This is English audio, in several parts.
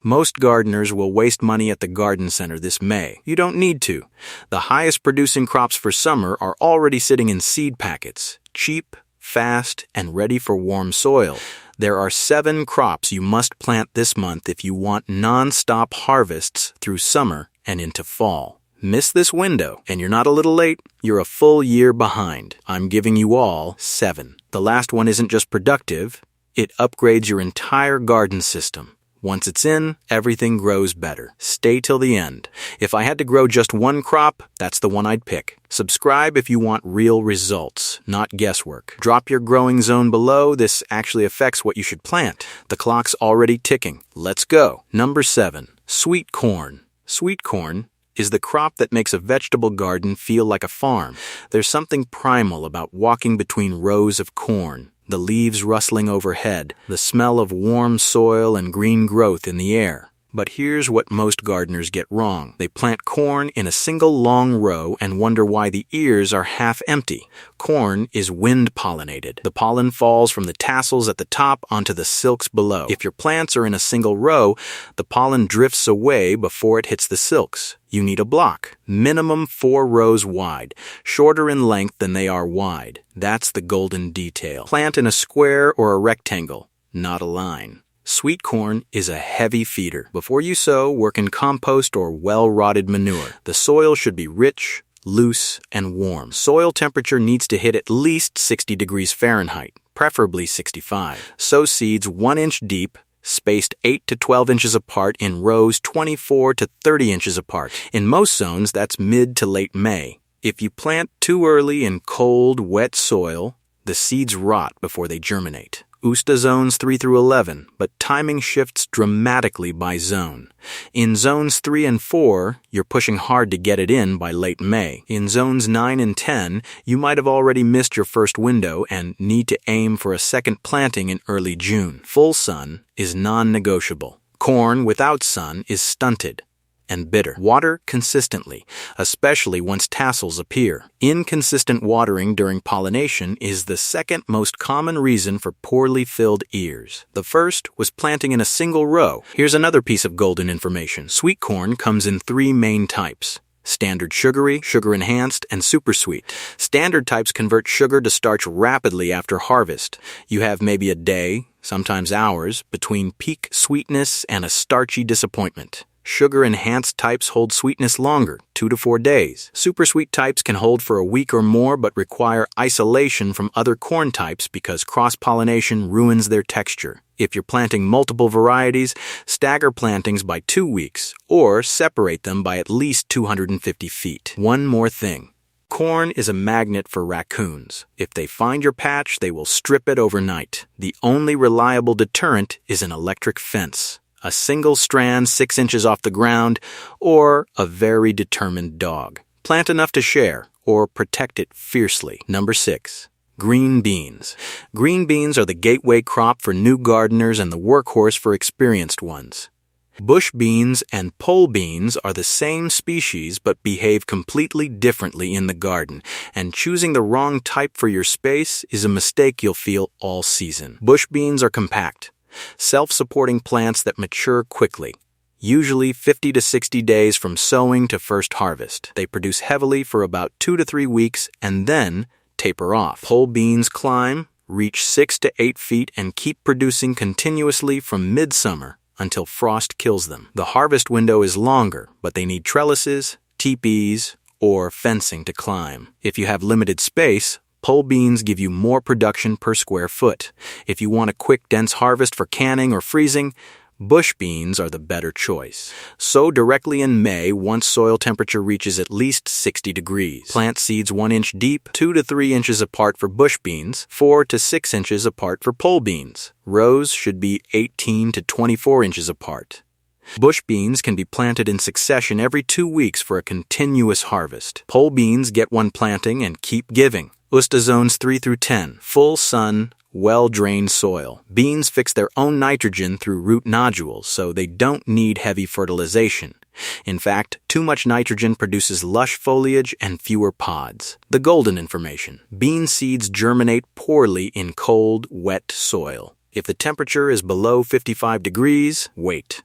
Most gardeners will waste money at the garden center this May. You don't need to. The highest producing crops for summer are already sitting in seed packets, cheap, fast, and ready for warm soil. There are 7 crops you must plant this month if you want non-stop harvests through summer and into fall. Miss this window, and you're not a little late, you're a full year behind. I'm giving you all 7. The last one isn't just productive, it upgrades your entire garden system. Once it's in, everything grows better. Stay till the end. If I had to grow just one crop, that's the one I'd pick. Subscribe if you want real results, not guesswork. Drop your growing zone below. This actually affects what you should plant. The clock's already ticking. Let's go. Number 7. Sweet corn. Sweet corn is the crop that makes a vegetable garden feel like a farm. There's something primal about walking between rows of corn. The leaves rustling overhead, the smell of warm soil and green growth in the air. But here's what most gardeners get wrong. They plant corn in a single long row and wonder why the ears are half empty. Corn is wind-pollinated. The pollen falls from the tassels at the top onto the silks below. If your plants are in a single row, the pollen drifts away before it hits the silks. You need a block, minimum 4 rows wide, shorter in length than they are wide. That's the golden detail. Plant in a square or a rectangle, not a line. Sweet corn is a heavy feeder. Before you sow, work in compost or well-rotted manure. The soil should be rich, loose, and warm. Soil temperature needs to hit at least 60 degrees Fahrenheit, preferably 65. Sow seeds 1 inch deep, spaced 8 to 12 inches apart in rows 24 to 30 inches apart. In most zones, that's mid to late May. If you plant too early in cold, wet soil, the seeds rot before they germinate. USDA zones 3 through 11, but timing shifts dramatically by zone. In zones 3 and 4, you're pushing hard to get it in by late May. In zones 9 and 10, you might have already missed your first window and need to aim for a second planting in early June. Full sun is non-negotiable. Corn without sun is stunted and bitter. Water consistently, especially once tassels appear. Inconsistent watering during pollination is the second most common reason for poorly filled ears. The first was planting in a single row. Here's another piece of golden information. Sweet corn comes in 3 main types: standard sugary, sugar enhanced, and super sweet. Standard types convert sugar to starch rapidly after harvest. You have maybe a day, sometimes hours, between peak sweetness and a starchy disappointment. Sugar-enhanced types hold sweetness longer, 2 to 4 days. Super-sweet types can hold for a week or more but require isolation from other corn types because cross-pollination ruins their texture. If you're planting multiple varieties, stagger plantings by 2 weeks or separate them by at least 250 feet. One more thing. Corn is a magnet for raccoons. If they find your patch, they will strip it overnight. The only reliable deterrent is an electric fence. A single strand 6 inches off the ground, or a very determined dog. Plant enough to share, or protect it fiercely. Number 6. Green beans. Green beans are the gateway crop for new gardeners and the workhorse for experienced ones. Bush beans and pole beans are the same species but behave completely differently in the garden, and choosing the wrong type for your space is a mistake you'll feel all season. Bush beans are compact, self-supporting plants that mature quickly, usually 50 to 60 days from sowing to first harvest. They produce heavily for about 2 to 3 weeks and then taper off. Pole beans climb, reach 6 to 8 feet, and keep producing continuously from midsummer until frost kills them. The harvest window is longer, but they need trellises, teepees, or fencing to climb. If you have limited space, pole beans give you more production per square foot. If you want a quick, dense harvest for canning or freezing, bush beans are the better choice. Sow directly in May once soil temperature reaches at least 60 degrees. Plant seeds 1 inch deep, 2 to 3 inches apart for bush beans, 4 to 6 inches apart for pole beans. Rows should be 18 to 24 inches apart. Bush beans can be planted in succession every 2 weeks for a continuous harvest. Pole beans get one planting and keep giving. USDA zones 3 through 10, full sun, well-drained soil. Beans fix their own nitrogen through root nodules, so they don't need heavy fertilization. In fact, too much nitrogen produces lush foliage and fewer pods. The golden information. Bean seeds germinate poorly in cold, wet soil. If the temperature is below 55 degrees, wait.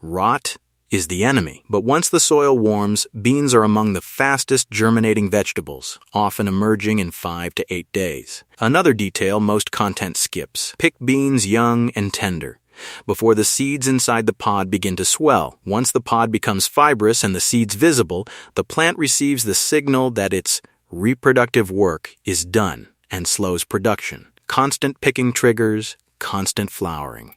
Rot is the enemy. But once the soil warms, beans are among the fastest germinating vegetables, often emerging in 5 to 8 days. Another detail most content skips: pick beans young and tender, before the seeds inside the pod begin to swell. Once the pod becomes fibrous and the seeds visible, the plant receives the signal that its reproductive work is done and slows production. Constant picking triggers constant flowering.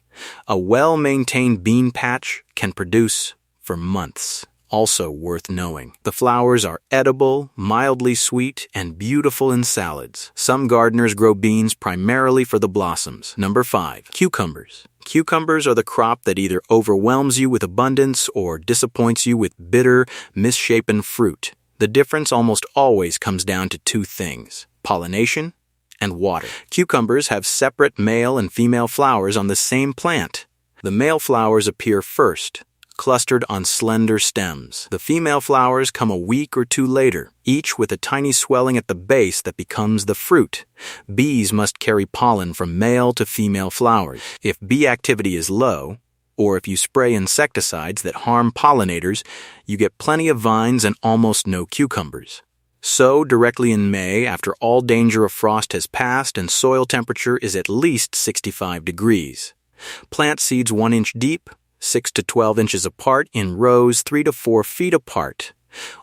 A well-maintained bean patch can produce for months. Also worth knowing, the flowers are edible, mildly sweet, and beautiful in salads. Some gardeners grow beans primarily for the blossoms. Number 5. Cucumbers. Cucumbers are the crop that either overwhelms you with abundance or disappoints you with bitter, misshapen fruit. The difference almost always comes down to two things: pollination and water. Cucumbers have separate male and female flowers on the same plant. The male flowers appear first, clustered on slender stems. The female flowers come a week or two later, each with a tiny swelling at the base that becomes the fruit. Bees must carry pollen from male to female flowers. If bee activity is low, or if you spray insecticides that harm pollinators, you get plenty of vines and almost no cucumbers. Sow directly in May after all danger of frost has passed and soil temperature is at least 65 degrees. Plant seeds 1 inch deep, 6 to 12 inches apart in rows 3 to 4 feet apart.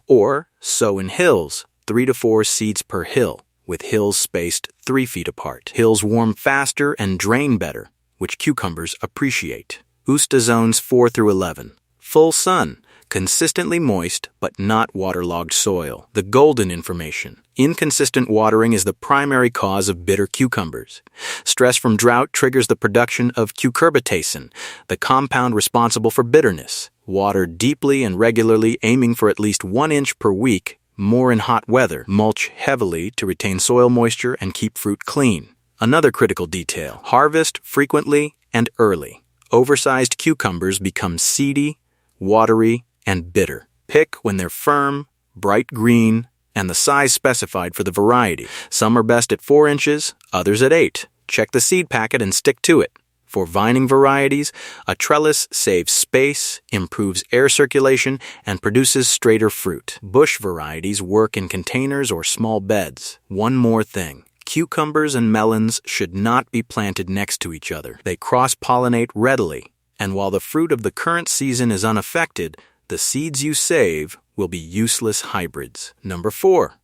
Or sow in hills, 3 to 4 seeds per hill, with hills spaced 3 feet apart. Hills warm faster and drain better, which cucumbers appreciate. USDA zones 4 through 11. Full sun, consistently moist but not waterlogged soil. The golden information: inconsistent watering is the primary cause of bitter cucumbers. Stress from drought triggers the production of cucurbitacin, the compound responsible for bitterness. Water deeply and regularly, aiming for at least 1 inch per week, more in hot weather. Mulch heavily to retain soil moisture and keep fruit clean. Another critical detail: harvest frequently and early. Oversized cucumbers become seedy, watery, and bitter. Pick when they're firm, bright green, and the size specified for the variety. Some are best at 4 inches, others at 8. Check the seed packet and stick to it. For vining varieties, a trellis saves space, improves air circulation, and produces straighter fruit. Bush varieties work in containers or small beds. One more thing: cucumbers and melons should not be planted next to each other. They cross-pollinate readily, and while the fruit of the current season is unaffected, the seeds you save will be useless hybrids. Number 4.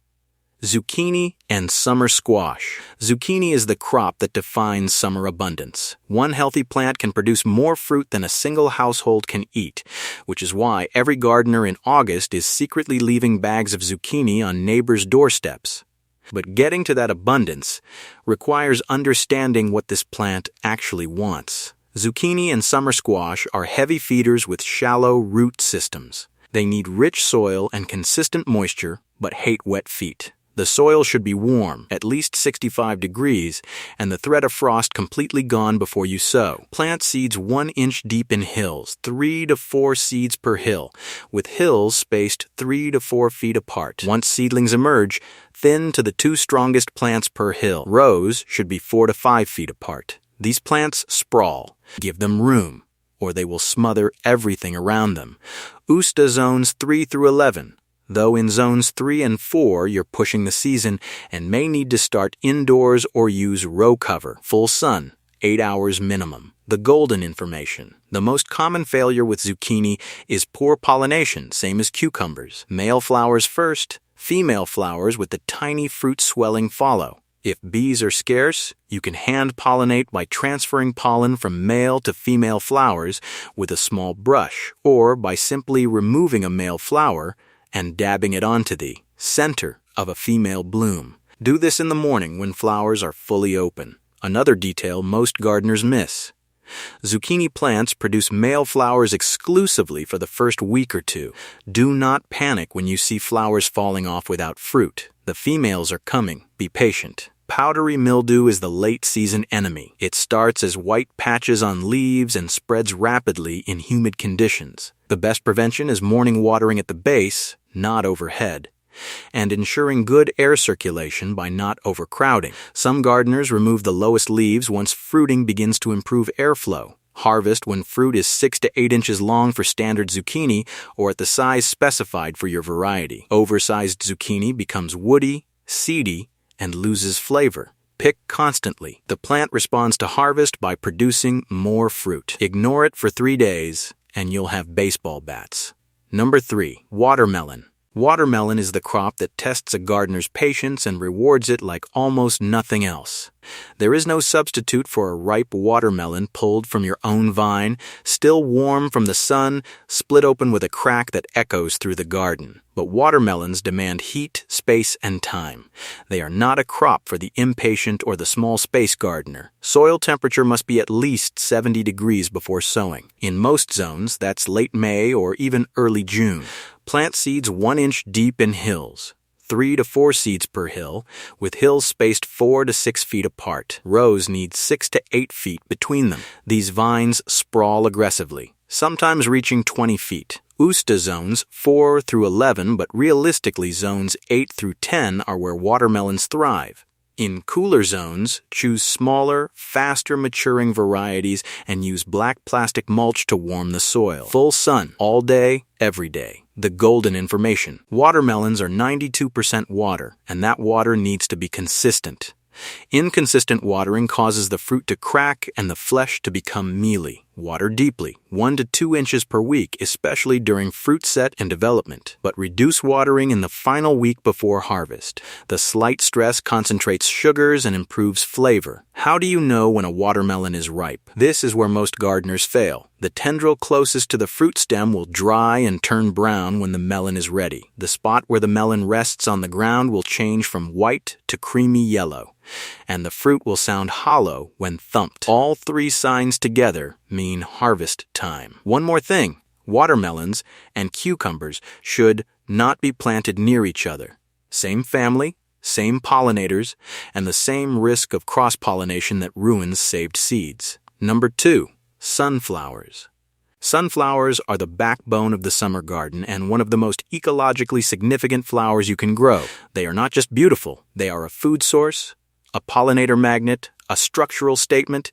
Zucchini and summer squash. Zucchini is the crop that defines summer abundance. One healthy plant can produce more fruit than a single household can eat, which is why every gardener in August is secretly leaving bags of zucchini on neighbors' doorsteps. But getting to that abundance requires understanding what this plant actually wants. Zucchini and summer squash are heavy feeders with shallow root systems. They need rich soil and consistent moisture, but hate wet feet. The soil should be warm, at least 65 degrees, and the threat of frost completely gone before you sow. Plant seeds 1 inch deep in hills, 3 to 4 seeds per hill, with hills spaced 3 to 4 feet apart. Once seedlings emerge, thin to the 2 strongest plants per hill. Rows should be 4 to 5 feet apart. These plants sprawl. Give them room, or they will smother everything around them. USDA zones 3 through 11. Though in zones 3 and 4 you're pushing the season and may need to start indoors or use row cover. Full sun, 8 hours minimum. The golden information: the most common failure with zucchini is poor pollination, same as cucumbers. Male flowers first, female flowers with the tiny fruit swelling follow. If bees are scarce, you can hand-pollinate by transferring pollen from male to female flowers with a small brush, or by simply removing a male flower and dabbing it onto the center of a female bloom. Do this in the morning when flowers are fully open. Another detail most gardeners miss: zucchini plants produce male flowers exclusively for the first week or two. Do not panic when you see flowers falling off without fruit. The females are coming. Be patient. Powdery mildew is the late-season enemy. It starts as white patches on leaves and spreads rapidly in humid conditions. The best prevention is morning watering at the base, not overhead, and ensuring good air circulation by not overcrowding. Some gardeners remove the lowest leaves once fruiting begins to improve airflow. Harvest when fruit is 6 to 8 inches long for standard zucchini or at the size specified for your variety. Oversized zucchini becomes woody, seedy, and loses flavor. Pick constantly. The plant responds to harvest by producing more fruit. Ignore it for 3 days, and you'll have baseball bats. Number 3. Watermelon. Watermelon is the crop that tests a gardener's patience and rewards it like almost nothing else. There is no substitute for a ripe watermelon pulled from your own vine, still warm from the sun, split open with a crack that echoes through the garden. But watermelons demand heat, space, and time. They are not a crop for the impatient or the small space gardener. Soil temperature must be at least 70 degrees before sowing. In most zones, that's late May or even early June. Plant seeds 1 inch deep in hills. 3 to 4 seeds per hill, with hills spaced 4 to 6 feet apart. Rows need 6 to 8 feet between them. These vines sprawl aggressively, sometimes reaching 20 feet. USDA zones 4 through 11, but realistically zones 8 through 10 are where watermelons thrive. In cooler zones, choose smaller, faster maturing varieties and use black plastic mulch to warm the soil. Full sun, all day, every day. The golden information. Watermelons are 92% water, and that water needs to be consistent. Inconsistent watering causes the fruit to crack and the flesh to become mealy. Water deeply, 1 to 2 inches per week, especially during fruit set and development. But reduce watering in the final week before harvest. The slight stress concentrates sugars and improves flavor. How do you know when a watermelon is ripe? This is where most gardeners fail. The tendril closest to the fruit stem will dry and turn brown when the melon is ready. The spot where the melon rests on the ground will change from white to creamy yellow, and the fruit will sound hollow when thumped. All 3 signs together mean harvest time. One more thing, watermelons and cucumbers should not be planted near each other. Same family, same pollinators, and the same risk of cross-pollination that ruins saved seeds. Number 2. Sunflowers. Sunflowers are the backbone of the summer garden and one of the most ecologically significant flowers you can grow. They are not just beautiful, they are a food source, a pollinator magnet, a structural statement,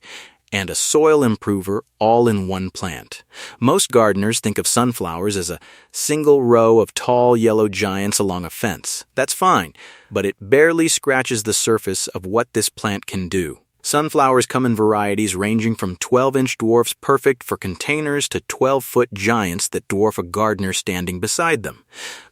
and a soil improver all in one plant. Most gardeners think of sunflowers as a single row of tall yellow giants along a fence. That's fine, but it barely scratches the surface of what this plant can do. Sunflowers come in varieties ranging from 12-inch dwarfs perfect for containers to 12-foot giants that dwarf a gardener standing beside them.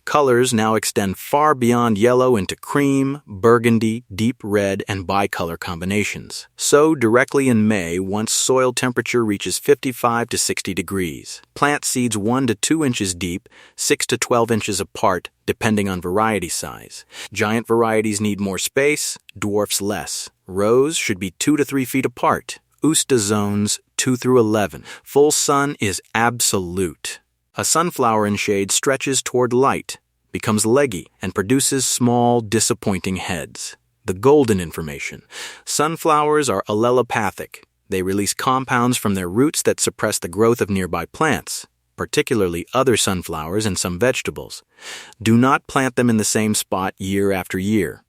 Colors now extend far beyond yellow into cream, burgundy, deep red, and bicolor combinations. Sow directly in May once soil temperature reaches 55 to 60 degrees. Plant seeds 1 to 2 inches deep, 6 to 12 inches apart, depending on variety size. Giant varieties need more space, dwarfs less. Rows should be 2 to 3 feet apart. USDA zones 2 through 11. Full sun is absolute. A sunflower in shade stretches toward light, becomes leggy, and produces small, disappointing heads. The golden information. Sunflowers are allelopathic. They release compounds from their roots that suppress the growth of nearby plants, particularly other sunflowers and some vegetables. Do not plant them in the same spot year after year.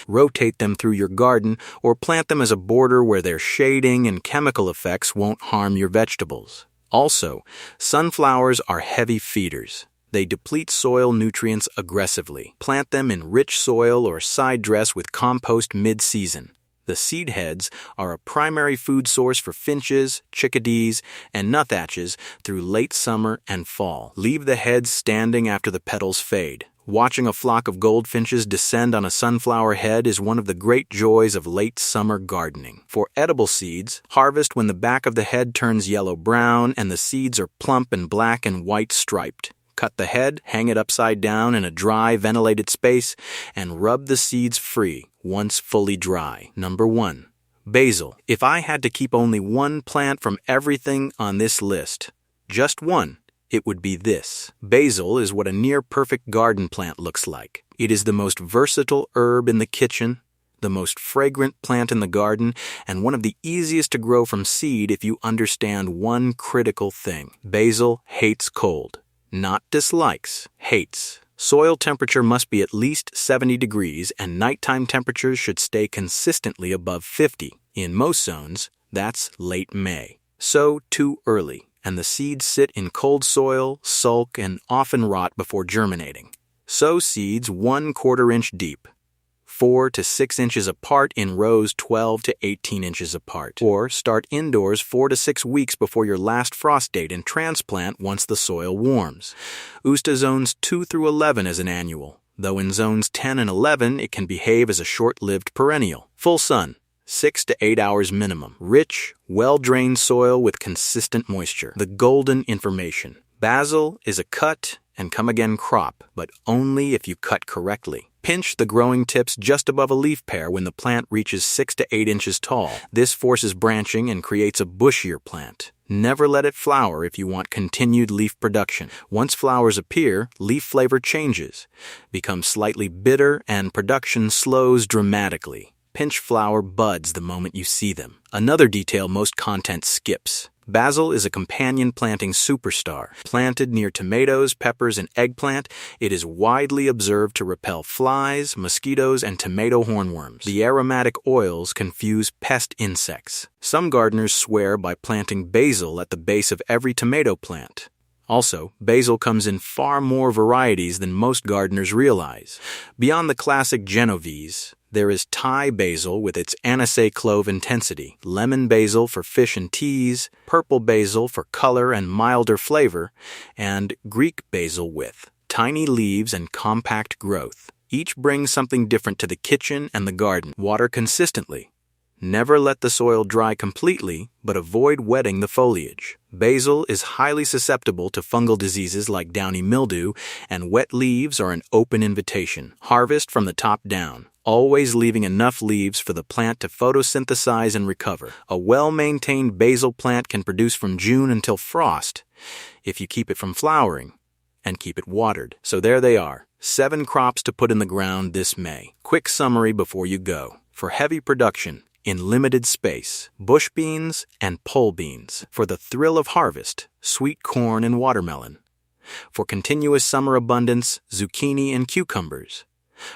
Rotate them through your garden or plant them as a border where their shading and chemical effects won't harm your vegetables. Also, sunflowers are heavy feeders. They deplete soil nutrients aggressively. Plant them in rich soil or side dress with compost mid-season. The seed heads are a primary food source for finches, chickadees, and nuthatches through late summer and fall. Leave the heads standing after the petals fade. Watching a flock of goldfinches descend on a sunflower head is one of the great joys of late summer gardening. For edible seeds, harvest when the back of the head turns yellow-brown and the seeds are plump and black and white striped. Cut the head, hang it upside down in a dry, ventilated space, and rub the seeds free once fully dry. Number 1. Basil. If I had to keep only one plant from everything on this list, just one, it would be this. Basil is what a near-perfect garden plant looks like. It is the most versatile herb in the kitchen, the most fragrant plant in the garden, and one of the easiest to grow from seed if you understand one critical thing. Basil hates cold. Not dislikes, hates. Soil temperature must be at least 70 degrees, and nighttime temperatures should stay consistently above 50. In most zones, that's late May. Sow too early, and the seeds sit in cold soil, sulk, and often rot before germinating. Sow seeds 1/4 inch deep, 4 to 6 inches apart in rows 12 to 18 inches apart. Or start indoors 4 to 6 weeks before your last frost date and transplant once the soil warms. USDA zones 2 through 11 as an annual, though in zones 10 and 11 it can behave as a short-lived perennial. Full sun, 6 to 8 hours minimum. Rich, well-drained soil with consistent moisture. The golden information. Basil is a cut and come-again crop, but only if you cut correctly. Pinch the growing tips just above a leaf pair when the plant reaches 6 to 8 inches tall. This forces branching and creates a bushier plant. Never let it flower if you want continued leaf production. Once flowers appear, leaf flavor changes, becomes slightly bitter, and production slows dramatically. Pinch flower buds the moment you see them. Another detail most content skips. Basil is a companion planting superstar. Planted near tomatoes, peppers, and eggplant, it is widely observed to repel flies, mosquitoes, and tomato hornworms. The aromatic oils confuse pest insects. Some gardeners swear by planting basil at the base of every tomato plant. Also, basil comes in far more varieties than most gardeners realize. Beyond the classic Genovese, there is Thai basil with its anisay clove intensity, lemon basil for fish and teas, purple basil for color and milder flavor, and Greek basil with tiny leaves and compact growth. Each brings something different to the kitchen and the garden. Water consistently. Never let the soil dry completely, but avoid wetting the foliage. Basil is highly susceptible to fungal diseases like downy mildew, and wet leaves are an open invitation. Harvest from the top down, always leaving enough leaves for the plant to photosynthesize and recover. A well-maintained basil plant can produce from June until frost, if you keep it from flowering and keep it watered. So there they are, 7 crops to put in the ground this May. Quick summary before you go. For heavy production, in limited space, bush beans and pole beans. For the thrill of harvest, sweet corn and watermelon. For continuous summer abundance, zucchini and cucumbers.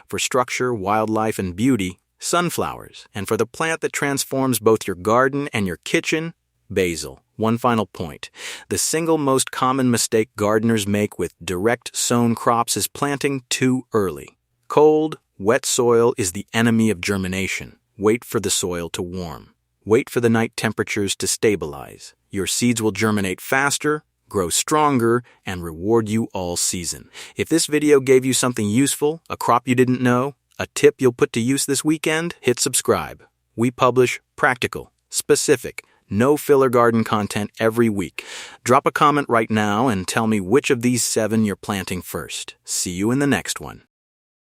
For structure, wildlife, and beauty, sunflowers. And for the plant that transforms both your garden and your kitchen, basil. One final point. The single most common mistake gardeners make with direct sown crops is planting too early. Cold, wet soil is the enemy of germination. Wait for the soil to warm. Wait for the night temperatures to stabilize. Your seeds will germinate faster, grow stronger, and reward you all season. If this video gave you something useful, a crop you didn't know, a tip you'll put to use this weekend, hit subscribe. We publish practical, specific, no-filler garden content every week. Drop a comment right now and tell me which of these 7 you're planting first. See you in the next one.